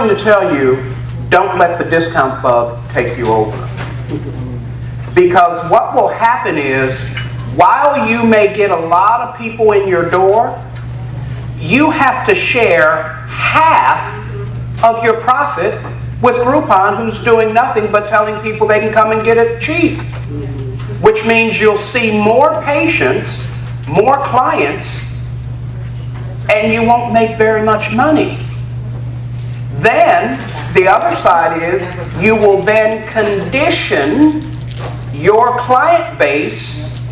going to tell you, don't let the discount bug take you over. Because what will happen is, while you may get a lot of people in your door, you have to share half of your profit with Groupon, who's doing nothing but telling people they can come and get it cheap. Which means you'll see more patients, more clients, and you won't make very much money. Then, the other side is, you will then condition your client base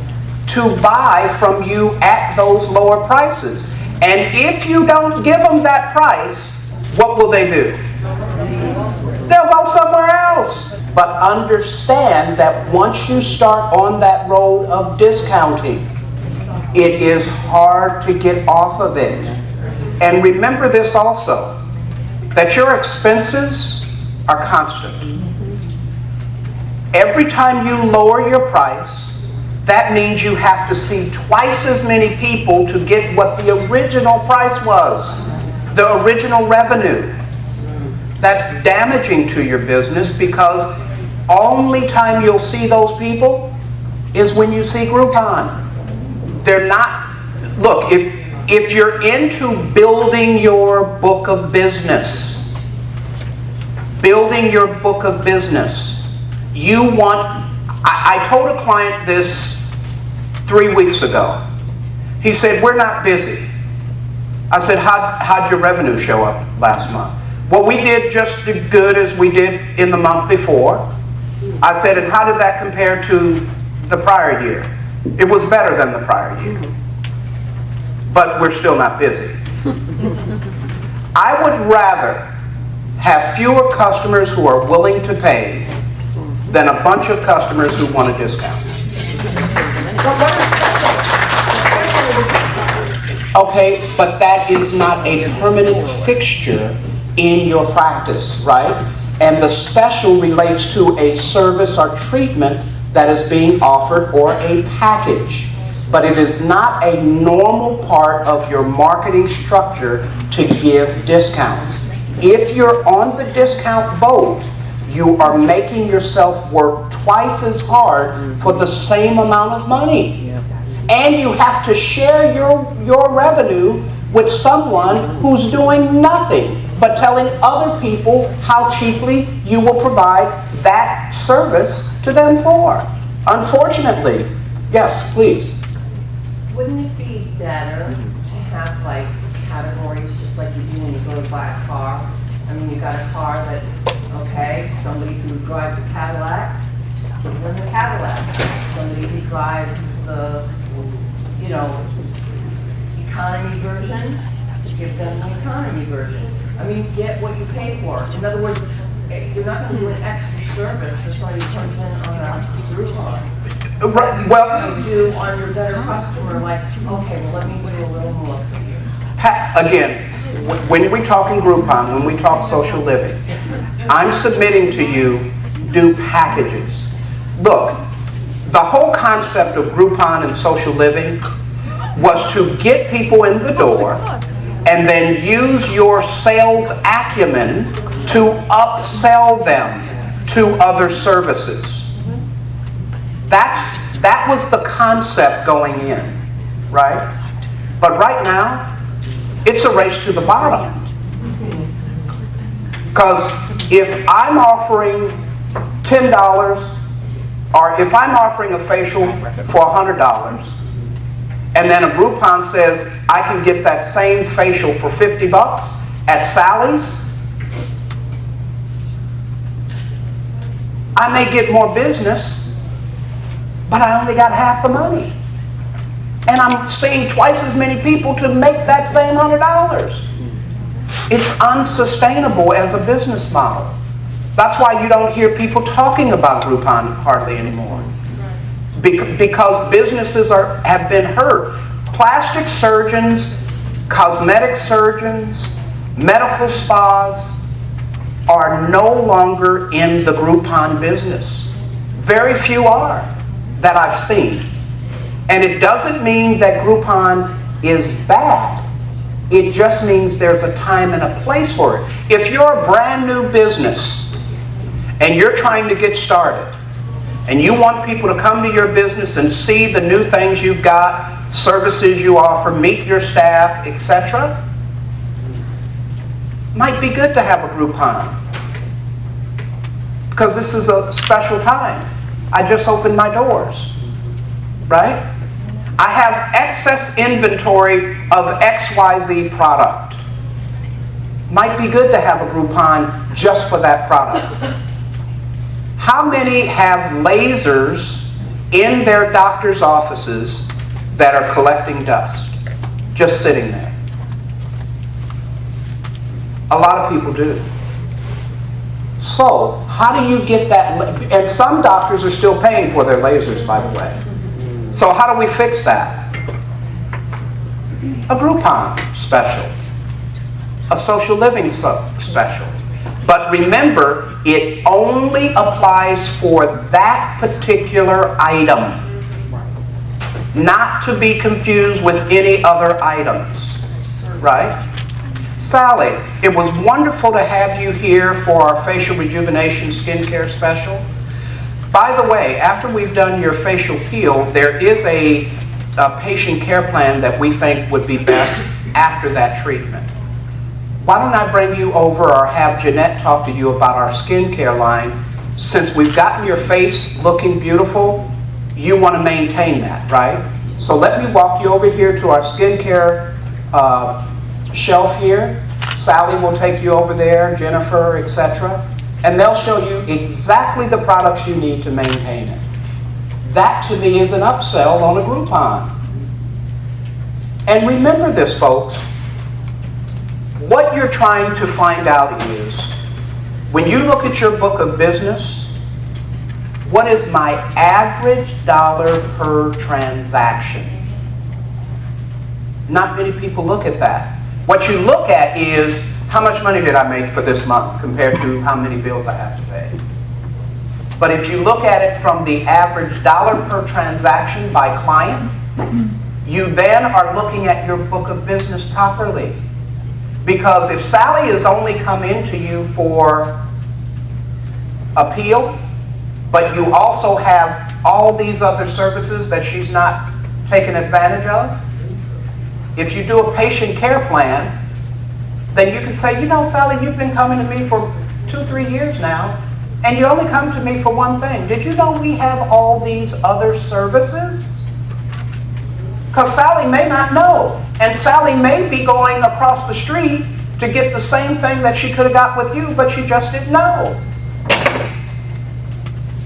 to buy from you at those lower prices. And if you don't give them that price, what will they do? They'll go somewhere else. But understand that once you start on that road of discounting, it is hard to get off of it. And remember this also, that your expenses are constant. Every time you lower your price, that means you have to see twice as many people to get what the original price was, the original revenue. That's damaging to your business, because only time you'll see those people is when you see Groupon. They're not, look, if you're into building your book of business, you want, I told a client this 3 weeks ago. He said, we're not busy. I said, how'd your revenue show up last month? Well, we did just as good as we did in the month before. I said, and how did that compare to the prior year? It was better than the prior year. But we're still not busy. I would rather have fewer customers who are willing to pay than a bunch of customers who want a discount. Okay, but that is not a permanent fixture in your practice, right? And the special relates to a service or treatment that is being offered, or a package. But it is not a normal part of your marketing structure to give discounts. If you're on the discount boat, you are making yourself work twice as hard for the same amount of money. And you have to share your revenue with someone who's doing nothing but telling other people how cheaply you will provide that service to them for. Unfortunately. Yes, please. Wouldn't it be better to have like categories, just like you do when you go to buy a car? I mean, you got a car that, okay, somebody who drives a Cadillac, give them the Cadillac. Somebody who drives the, economy version, give them the economy version. I mean, get what you pay for. In other words, you're not going to do an extra service for somebody who comes in on a Groupon. Well, You do on your better customer, like, okay, well, let me do a little more for you. again, when we talk in Groupon, when we talk social living, I'm submitting to you, do packages. Look, the whole concept of Groupon and social living was to get people in the door and then use your sales acumen to upsell them to other services. That was the concept going in, right? But right now, it's a race to the bottom. Because if I'm offering $10, or if I'm offering a facial for $100, and then a Groupon says I can get that same facial for $50 at Sally's, I may get more business, but I only got half the money. And I'm seeing twice as many people to make that same $100. It's unsustainable as a business model. That's why you don't hear people talking about Groupon hardly anymore. Because businesses have been hurt. Plastic surgeons, cosmetic surgeons, medical spas are no longer in the Groupon business. Very few are that I've seen. And it doesn't mean that Groupon is bad. It just means there's a time and a place for it. If you're a brand new business and you're trying to get started and you want people to come to your business and see the new things you've got, services you offer, meet your staff, etc., might be good to have a Groupon. Because this is a special time. I just opened my doors, right? I have excess inventory of XYZ product. Might be good to have a Groupon just for that product. How many have lasers in their doctor's offices that are collecting dust? Just sitting there. A lot of people do. So, how do you get that? And some doctors are still paying for their lasers, by the way. So how do we fix that? A Groupon special. A social living special. But remember, it only applies for that particular item. Not to be confused with any other items. Right? Sally, it was wonderful to have you here for our facial rejuvenation skincare special. By the way, after we've done your facial peel, there is a patient care plan that we think would be best after that treatment. Why don't I bring you over or have Jeanette talk to you about our skincare line? Since we've gotten your face looking beautiful, you want to maintain that, right? So let me walk you over here to our skincare shelf here. Sally will take you over there, Jennifer, etc. And they'll show you exactly the products you need to maintain it. That to me is an upsell on a Groupon. And remember this, folks. What you're trying to find out is, when you look at your book of business, what is my average dollar per transaction? Not many people look at that. What you look at is, how much money did I make for this month compared to how many bills I have to pay? But if you look at it from the average dollar per transaction by client, you then are looking at your book of business properly. Because if Sally has only come into you for a peel, but you also have all these other services that she's not taken advantage of, if you do a patient care plan, then you can say, you know, Sally, you've been coming to me for 2-3 years now, and you only come to me for one thing. Did you know we have all these other services? Because Sally may not know, and Sally may be going across the street to get the same thing that she could have got with you, but she just didn't know.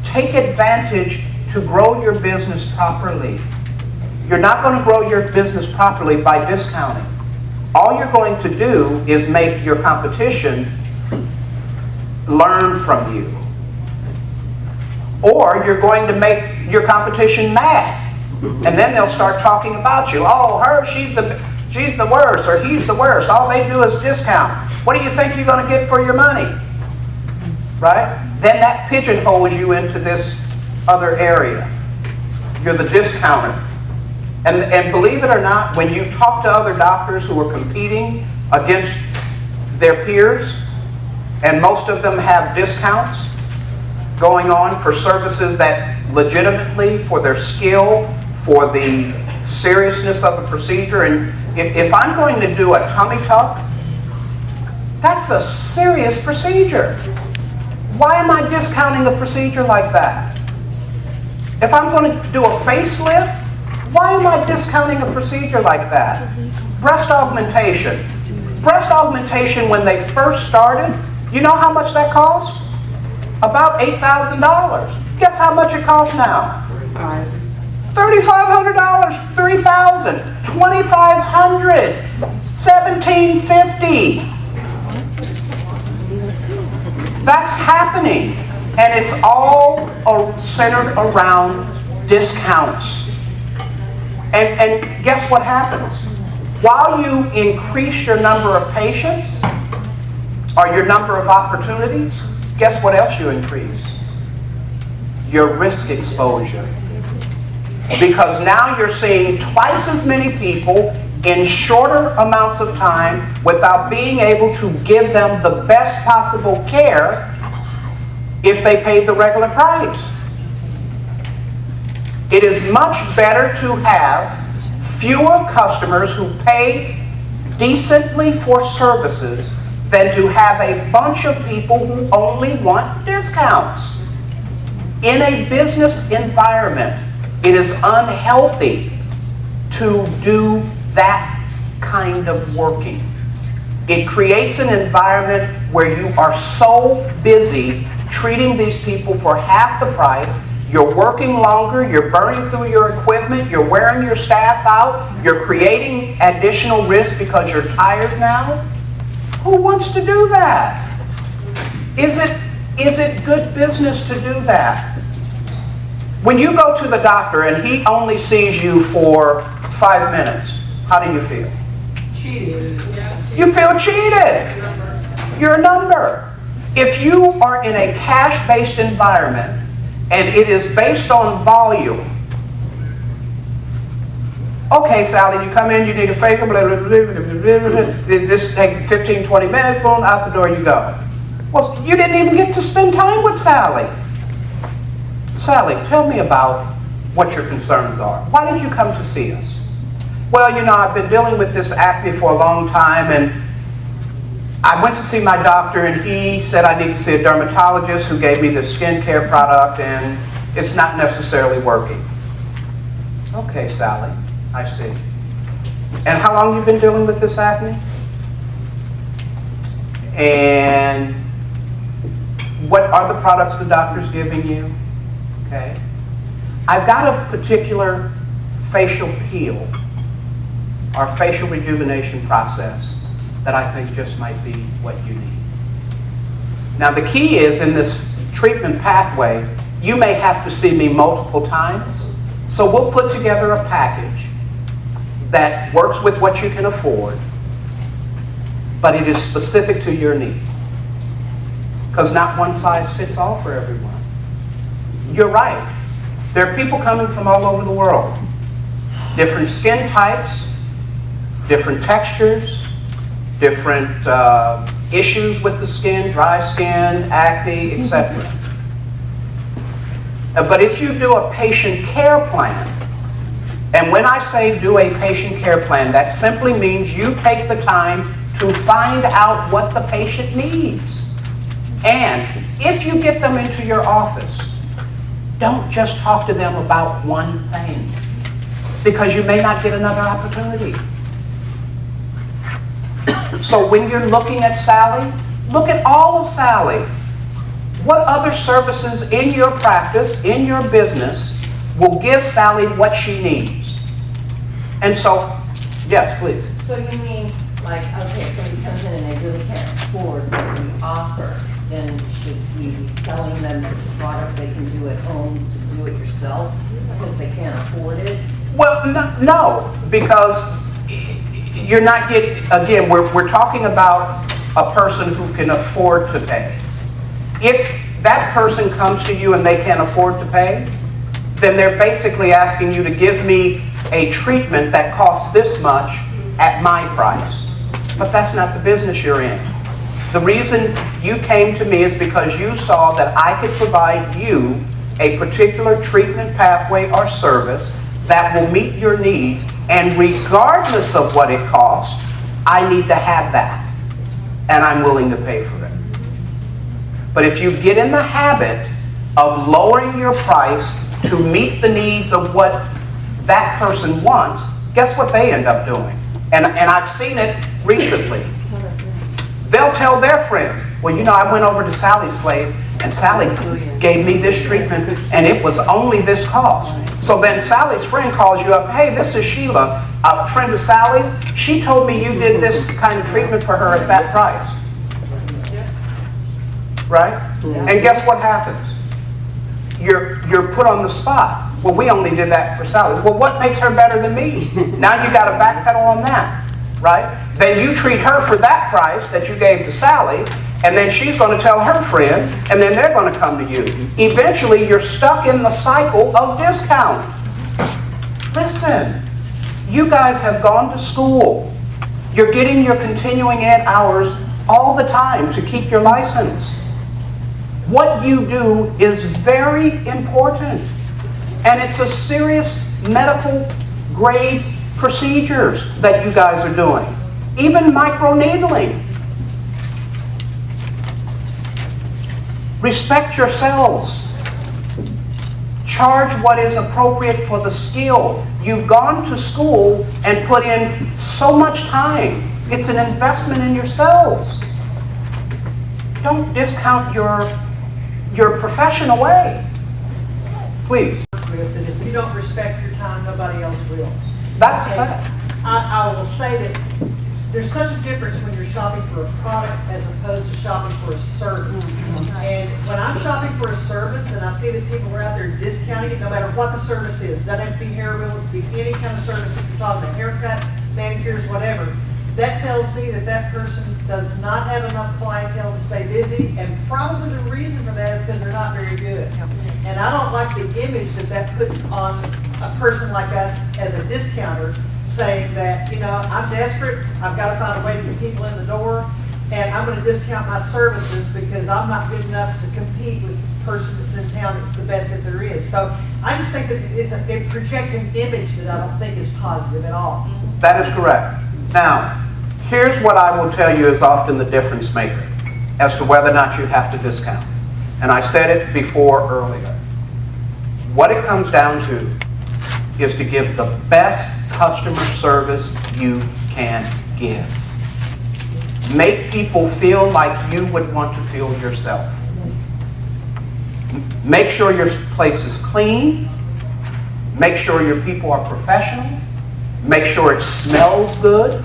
Take advantage to grow your business properly. You're not going to grow your business properly by discounting. All you're going to do is make your competition learn from you. Or you're going to make your competition mad. And then they'll start talking about you. Oh, she's the worst, or he's the worst. All they do is discount. What do you think you're going to get for your money? Right? Then that pigeonholes you into this other area. You're the discounter. And believe it or not, when you talk to other doctors who are competing against their peers, and most of them have discounts going on for services that legitimately, for their skill, for the seriousness of the procedure. And if I'm going to do a tummy tuck, that's a serious procedure. Why am I discounting a procedure like that? If I'm going to do a facelift, why am I discounting a procedure like that? Breast augmentation. Breast augmentation, when they first started, you know how much that cost? About $8,000. Guess how much it costs now? $3,500, $3,000, $2,500, $1,750. That's happening, and it's all centered around discounts. And guess what happens? While you increase your number of patients or your number of opportunities, guess what else you increase? Your risk exposure. Because now you're seeing twice as many people in shorter amounts of time without being able to give them the best possible care if they paid the regular price. It is much better to have fewer customers who pay decently for services than to have a bunch of people who only want discounts. In a business environment, it is unhealthy to do that kind of working. It creates an environment where you are so busy treating these people for half the price. You're working longer, you're burning through your equipment, you're wearing your staff out, you're creating additional risk because you're tired now. Who wants to do that? Is it good business to do that? When you go to the doctor and he only sees you for 5 minutes, how do you feel? Cheated. You feel cheated. You're a number. If you are in a cash-based environment and it is based on volume, okay, Sally, you come in, you need a favor, blah, blah, blah, blah, blah, blah, this take 15, 20 minutes, boom, out the door you go. Well, you didn't even get to spend time with Sally. Sally, tell me about what your concerns are. Why did you come to see us? Well, you know, I've been dealing with this acne for a long time, and I went to see my doctor, and he said I need to see a dermatologist who gave me this skincare product, and it's not necessarily working. Okay, Sally, I see. And how long have you been dealing with this acne? And what are the products the doctor's giving you? Okay. I've got a particular facial peel or facial rejuvenation process that I think just might be what you need. Now the key is in this treatment pathway, you may have to see me multiple times, so we'll put together a package that works with what you can afford, but it is specific to your need. Because not one size fits all for everyone. You're right. There are people coming from all over the world. Different skin types, different textures, different issues with the skin, dry skin, acne, etc. But if you do a patient care plan, and when I say do a patient care plan, that simply means you take the time to find out what the patient needs. And if you get them into your office, don't just talk to them about one thing, because you may not get another opportunity. So when you're looking at Sally, look at all of Sally. What other services in your practice, in your business, will give Sally what she needs? And so, yes, please. So you mean, like, okay, if somebody comes in and they really can't afford what we offer, then should we be selling them the product they can do at home to do it yourself because they can't afford it? Well, no, because you're not getting, again, we're talking about a person who can afford to pay. If that person comes to you and they can't afford to pay, then they're basically asking you to give me a treatment that costs this much at my price. But that's not the business you're in. The reason you came to me is because you saw that I could provide you a particular treatment pathway or service that will meet your needs, and regardless of what it costs, I need to have that, and I'm willing to pay for it. But if you get in the habit of lowering your price to meet the needs of what that person wants, guess what they end up doing? And I've seen it recently. They'll tell their friends, well, you know, I went over to Sally's place and Sally gave me this treatment and it was only this cost. So then Sally's friend calls you up, hey, this is Sheila, a friend of Sally's. She told me you did this kind of treatment for her at that price. Right? And guess what happens? You're put on the spot. Well, we only did that for Sally. Well, what makes her better than me? Now you got to backpedal on that, right? Then you treat her for that price that you gave to Sally, and then she's going to tell her friend, and then they're going to come to you. Eventually, you're stuck in the cycle of discount. Listen, You guys have gone to school. You're getting your continuing ed hours all the time to keep your license. What you do is very important. And it's a serious medical grade procedures that you guys are doing. Even microneedling. Respect yourselves. Charge what is appropriate for the skill. You've gone to school and put in so much time. It's an investment in yourselves. Don't discount your profession away. Please. That if you don't respect your time, nobody else will. That's a fact. I will say that there's such a difference when you're shopping for a product as opposed to shopping for a service. And when I'm shopping for a service and I see that people are out there discounting it, no matter what the service is, doesn't have to be hair removal, it could be any kind of service that you're talking about, haircuts, manicures, whatever, that tells me that that person does not have enough clientele to stay busy, and probably the reason for that is because they're not very good. And I don't like the image that that puts on a person like us as a discounter, saying that, you know, I'm desperate, I've got to find a way to get people in the door, and I'm going to discount my services because I'm not good enough to compete with the person that's in town that's the best that there is. So I just think that it projects an image that I don't think is positive at all. That is correct. Now, here's what I will tell you is often the difference maker as to whether or not you have to discount. And I said it before earlier. What it comes down to is to give the best customer service you can give. Make people feel like you would want to feel yourself. Make sure your place is clean. Make sure your people are professional. Make sure it smells good.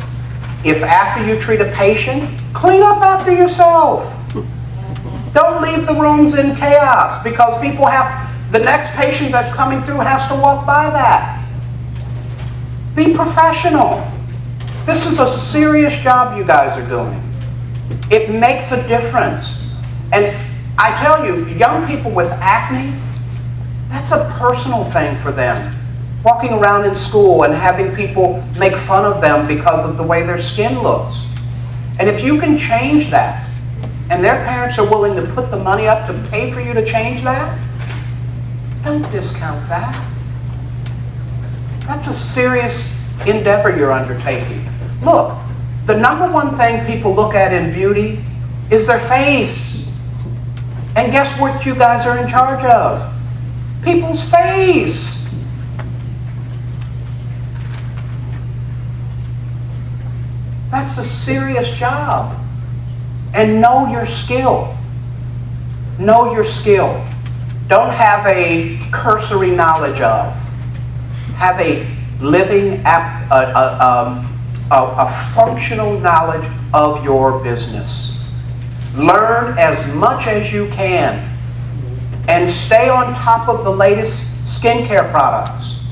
If after you treat a patient, clean up after yourself. Don't leave the rooms in chaos because people have, the next patient that's coming through has to walk by that. Be professional. This is a serious job you guys are doing. It makes a difference. And I tell you, young people with acne, that's a personal thing for them. Walking around in school and having people make fun of them because of the way their skin looks. And if you can change that, and their parents are willing to put the money up to pay for you to change that, don't discount that. That's a serious endeavor you're undertaking. Look, the number one thing people look at in beauty is their face. And guess what you guys are in charge of? People's face. That's a serious job. And know your skill. Know your skill. Don't have a cursory knowledge of. Have a living, a functional knowledge of your business. Learn as much as you can. And stay on top of the latest skincare products.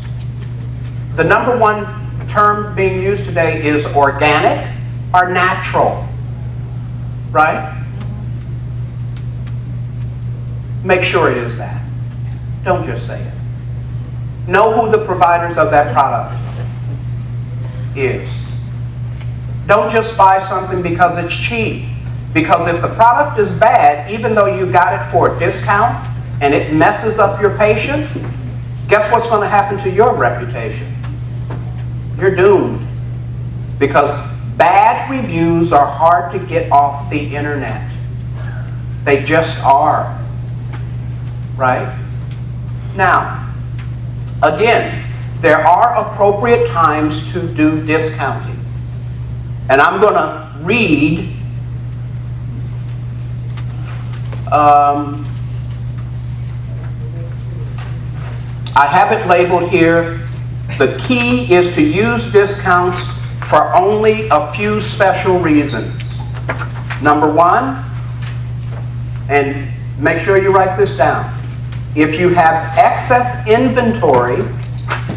The number one term being used today is organic or natural. Right? Make sure it is that. Don't just say it. Know who the providers of that product is. Don't just buy something because it's cheap. Because if the product is bad, even though you got it for a discount and it messes up your patient, guess what's going to happen to your reputation? You're doomed. Because bad reviews are hard to get off the internet. They just are. Right? Now, again, there are appropriate times to do discounting. And I'm going to read I have it labeled here. The key is to use discounts for only a few special reasons. Number one, and make sure you write this down. If you have excess inventory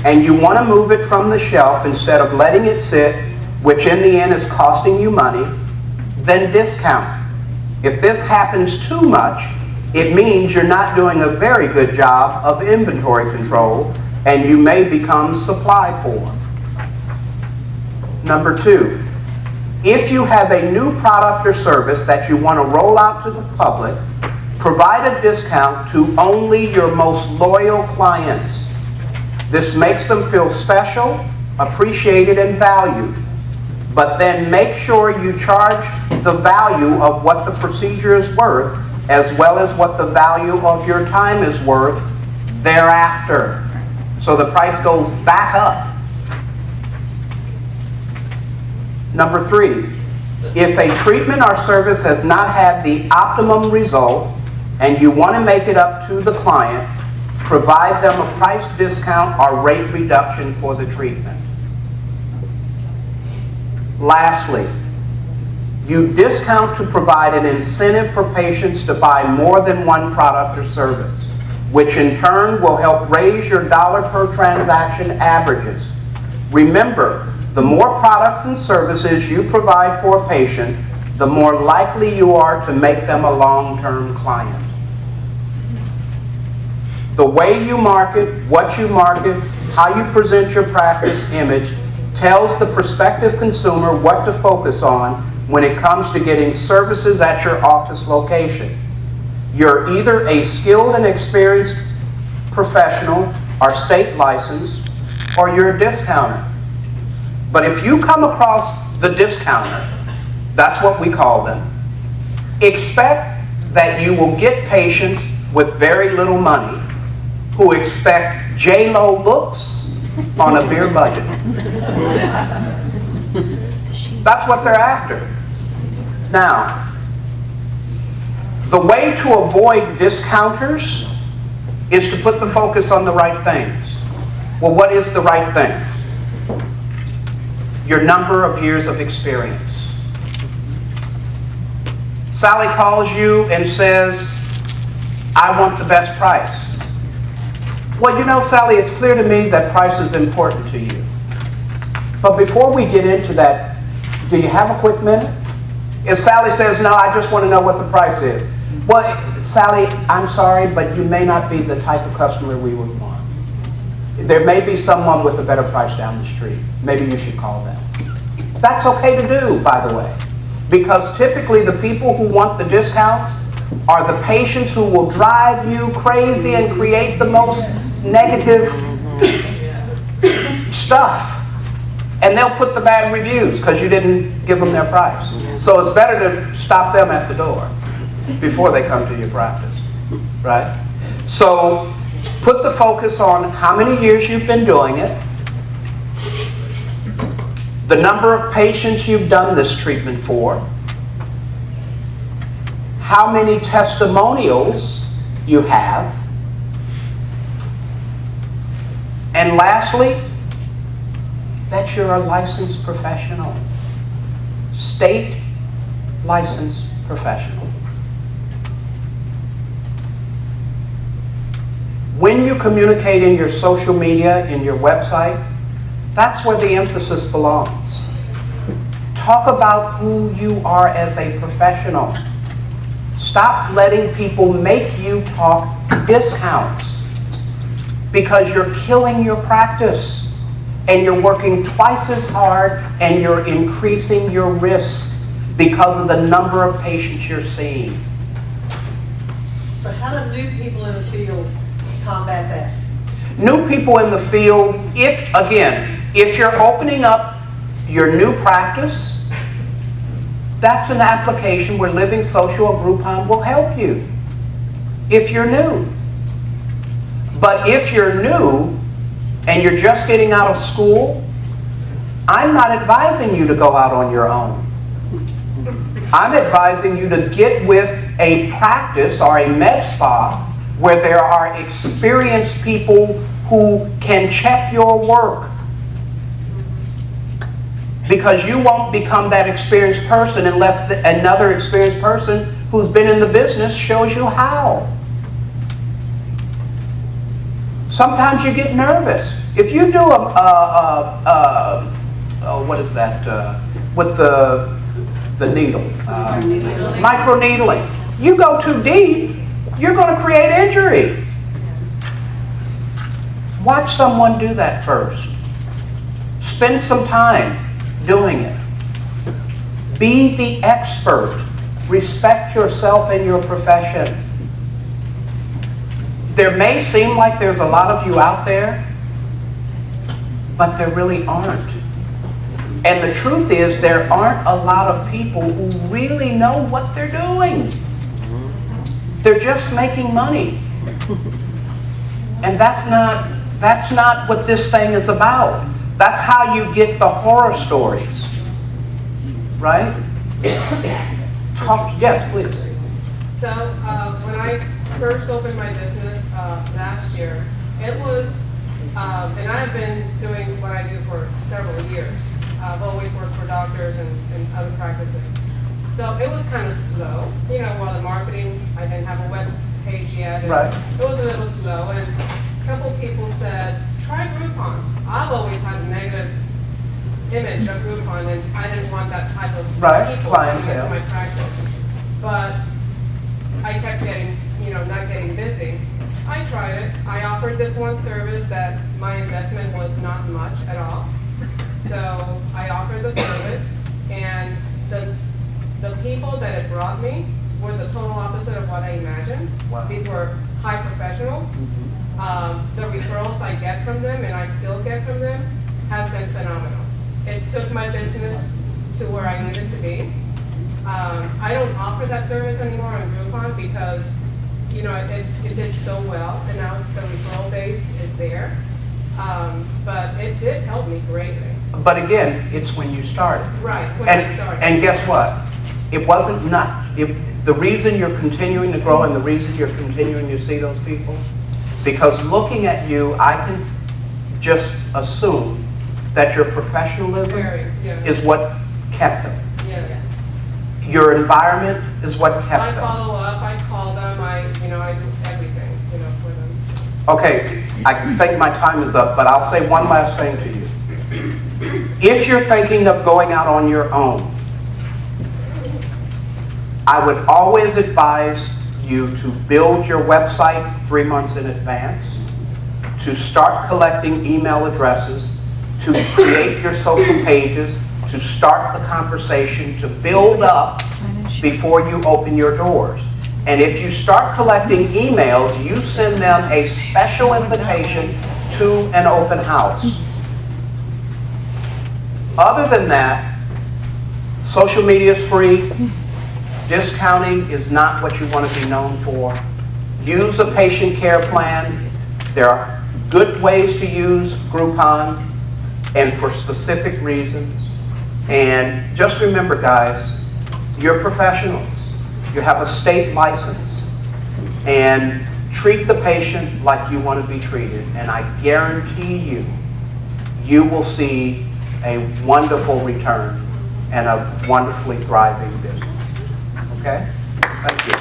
and you want to move it from the shelf instead of letting it sit, which in the end is costing you money, then discount. If this happens too much, it means you're not doing a very good job of inventory control and you may become supply poor. Number 2, if you have a new product or service that you want to roll out to the public, provide a discount to only your most loyal clients. This makes them feel special, appreciated, and valued. But then make sure you charge the value of what the procedure is worth, as well as what the value of your time is worth thereafter. So the price goes back up. Number 3, if a treatment or service has not had the optimum result and you want to make it up to the client, provide them a price discount or rate reduction for the treatment. Lastly, you discount to provide an incentive for patients to buy more than one product or service, which in turn will help raise your dollar per transaction averages. Remember, the more products and services you provide for a patient, the more likely you are to make them a long-term client. The way you market, what you market, how you present your practice image tells the prospective consumer what to focus on when it comes to getting services at your office location. You're either a skilled and experienced professional or state licensed, or you're a discounter. But if you come across the discounter, that's what we call them, expect that you will get patients with very little money who expect J-Lo looks on a beer budget. That's what they're after. Now, the way to avoid discounters is to put the focus on the right things. Well, what is the right thing? Your number of years of experience. Sally calls you and says, I want the best price. Well, you know, Sally, it's clear to me that price is important to you. But before we get into that, do you have a quick minute? If Sally says, no, I just want to know what the price is. Well, Sally, I'm sorry, but you may not be the type of customer we would want. There may be someone with a better price down the street. Maybe you should call them. That's okay to do, by the way, because typically the people who want the discounts are the patients who will drive you crazy and create the most negative stuff. And they'll put the bad reviews because you didn't give them their price. So it's better to stop them at the door before they come to your practice, right? So put the focus on how many years you've been doing it, the number of patients you've done this treatment for, how many testimonials you have, and lastly, that you're a licensed professional, state licensed professional. When you communicate in your social media, in your website, that's where the emphasis belongs. Talk about who you are as a professional. Stop letting people make you talk discounts, because you're killing your practice and you're working twice as hard and you're increasing your risk because of the number of patients you're seeing. So how do new people in the field combat that? New people in the field, if you're opening up your new practice, that's an application where Living Social or Groupon will help you if you're new. But if you're new and you're just getting out of school, I'm not advising you to go out on your own. I'm advising you to get with a practice or a med spa where there are experienced people who can check your work. Because you won't become that experienced person unless another experienced person who's been in the business shows you how. Sometimes you get nervous. If you do what is that, with the needle? Microneedling. You go too deep, you're going to create injury. Watch someone do that first. Spend some time. doing it. Be the expert. Respect yourself and your profession. There may seem like there's a lot of you out there, but there really aren't. And the truth is, there aren't a lot of people who really know what they're doing. They're just making money. And that's not what this thing is about. That's how you get the horror stories. Right? Yes, please. So, when I first opened my business last year, it was, and I've been doing what I do for several years. I've always worked for doctors and other practices. So it was kind of slow. You know, while the marketing, I didn't have a web page yet. And Right. It was a little slow. And a couple people said, try Groupon. I've always had a negative image of Groupon, and I didn't want that type of Right, people coming clientele. into my practice. But I kept getting, not getting busy. I tried it. I offered this one service that my investment was not much at all. So I offered the service, and the people that it brought me were the total opposite of what I imagined. Wow. These were high professionals. The referrals I get from them, and I still get from them, has been phenomenal. It took my business to where I needed to be. I don't offer that service anymore on Groupon because, it did so well, and now the referral base is there. But it did help me greatly. But again, it's when you started. Right, when I And, started. and guess what? It wasn't the reason you're continuing to grow and the reason you're continuing to see those people, because looking at you, I can just assume that your professionalism Very, yeah. is what kept them. Yeah. Your environment is what I kept them. follow up, I call them, I do everything, for them. Okay, I think my time is up, but I'll say one last thing to you. If you're thinking of going out on your own, I would always advise you to build your website 3 months in advance, to start collecting email addresses, to create your social pages, to start the conversation, to build up before you open your doors. And if you start collecting emails, you send them a special invitation to an open house. Other than that, social media is free. Discounting is not what you want to be known for. Use a patient care plan. There are good ways to use Groupon and for specific reasons. And just remember, guys, you're professionals. You have a state license. And treat the patient like you want to be treated. And I guarantee you will see a wonderful return and a wonderfully thriving business. Okay? Thank you.